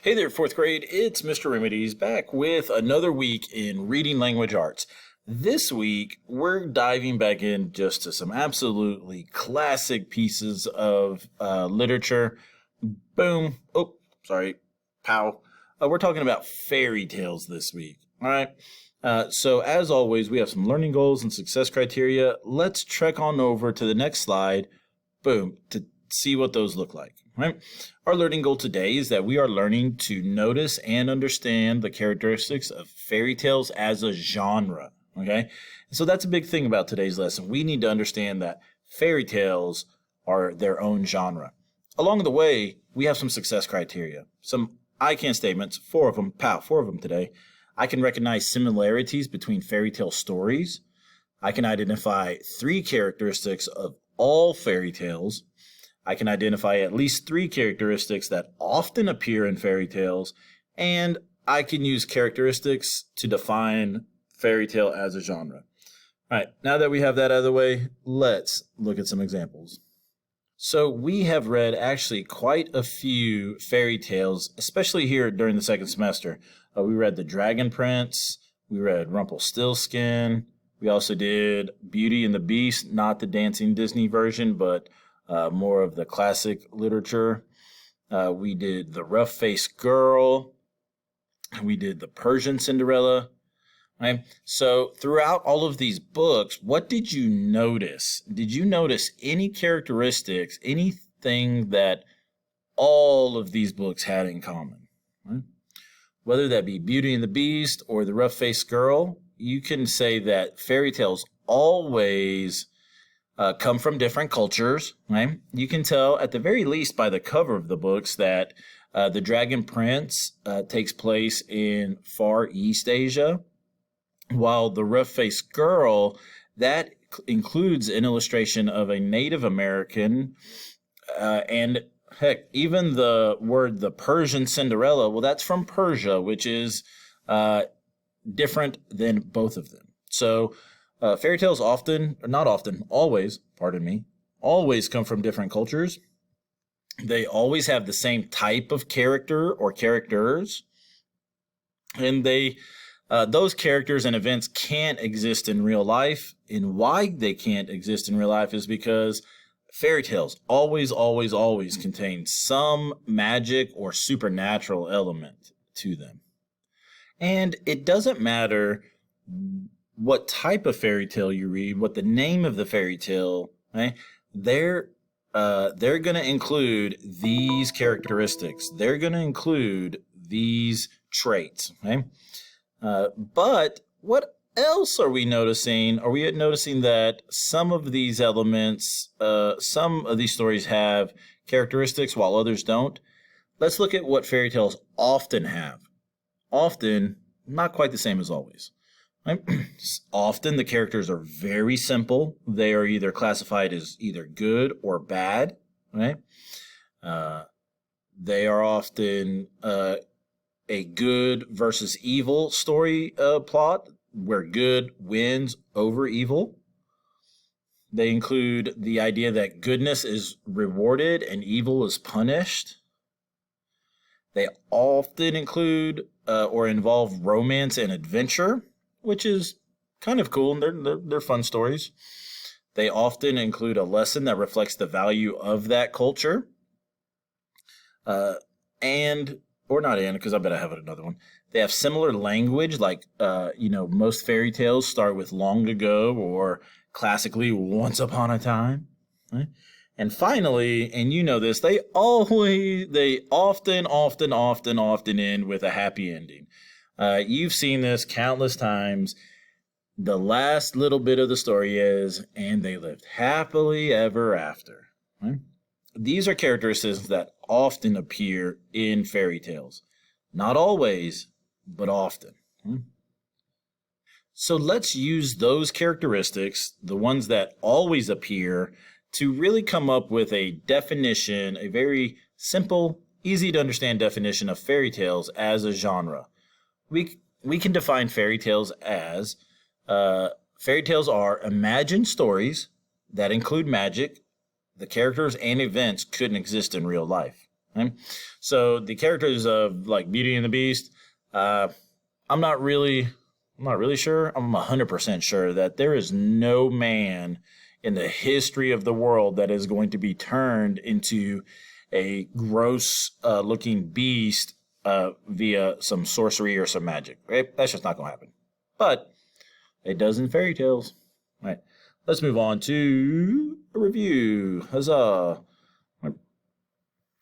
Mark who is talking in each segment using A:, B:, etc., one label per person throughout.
A: Hey there, fourth grade. It's Mr. Remedies back with another week in Reading Language Arts. This week, we're diving back in just to some absolutely classic pieces of literature. Boom. Oh, sorry. Pow. We're talking about fairy tales this week. All right. So, as always, we have some learning goals and success criteria. Let's trek on over to the next slide. Boom. To see what those look like. Right? Our learning goal today is that we are learning to notice and understand the characteristics of fairy tales as a genre. Okay? So that's a big thing about today's lesson. We need to understand that fairy tales are their own genre. Along the way, we have some success criteria, some I can statements, four of them today. I can recognize similarities between fairy tale stories. I can identify 3 characteristics of all fairy tales. I can identify at least 3 characteristics that often appear in fairy tales, and I can use characteristics to define fairy tale as a genre. All right, now that we have that out of the way, let's look at some examples. So we have read actually quite a few fairy tales, especially here during the second semester. We read The Dragon Prince, we read Rumpelstiltskin, we also did Beauty and the Beast, not the dancing Disney version, but more of the classic literature. We did The Rough-Faced Girl. We did The Persian Cinderella. Right? So throughout all of these books, what did you notice? Did you notice any characteristics, anything that all of these books had in common? Right? Whether that be Beauty and the Beast or The Rough-Faced Girl, you can say that fairy tales always come from different cultures, right? You can tell at the very least by the cover of the books that The Dragon Prince takes place in Far East Asia, while The Rough-Faced Girl, that includes an illustration of a Native American, and heck, even the word the Persian Cinderella, well, that's from Persia, which is different than both of them. So fairy tales always come from different cultures. They always have the same type of character or characters, and those characters and events can't exist in real life. And why they can't exist in real life is because fairy tales always contain some magic or supernatural element to them. And it doesn't matter what type of fairy tale you read, what the name of the fairy tale, right? They're going to include these characteristics. They're going to include these traits, okay? But what else are we noticing? Are we noticing that some of these elements, some of these stories have characteristics while others don't? Let's look at what fairy tales often have. Often, not quite the same as always. Right? Often the characters are very simple. They are either classified as either good or bad. Right? They are often a good versus evil story plot where good wins over evil. They include the idea that goodness is rewarded and evil is punished. They often include or involve romance and adventure, which is kind of cool, and they're fun stories. They often include a lesson that reflects the value of that culture. Because I bet I have another one. They have similar language, like, most fairy tales start with long ago or classically once upon a time. Right? And finally, and you know this, they often end with a happy ending. You've seen this countless times. The last little bit of the story is, and they lived happily ever after. Right? These are characteristics that often appear in fairy tales. Not always, but often. So let's use those characteristics, the ones that always appear, to really come up with a definition, a very simple, easy to understand definition of fairy tales as a genre. We can define fairy tales as fairy tales are imagined stories that include magic. The characters and events couldn't exist in real life. Right? So the characters of like Beauty and the Beast, I'm not really sure. I'm 100% sure that there is no man in the history of the world that is going to be turned into a gross looking beast via some sorcery or some magic. Right? That's just not going to happen. But it does in fairy tales. Right. Let's move on to a review. Huzzah.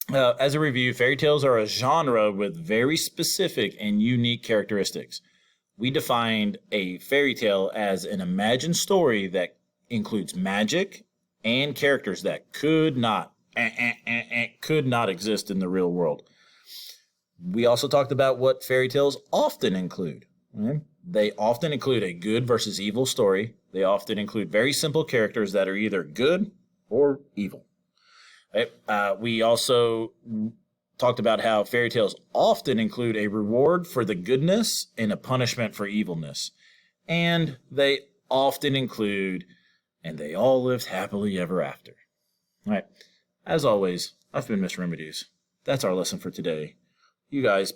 A: As a review, fairy tales are a genre with very specific and unique characteristics. We defined a fairy tale as an imagined story that includes magic and characters that could not exist in the real world. We also talked about what fairy tales often include. Right? They often include a good versus evil story. They often include very simple characters that are either good or evil. Right? We also talked about how fairy tales often include a reward for the goodness and a punishment for evilness. And they often include, and they all lived happily ever after. All right. As always, I've been Mr. Remedies. That's our lesson for today. You guys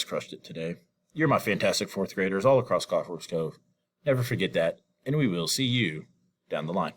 A: crushed it today. You're my fantastic fourth graders all across Clockworks Cove. Never forget that, and we will see you down the line.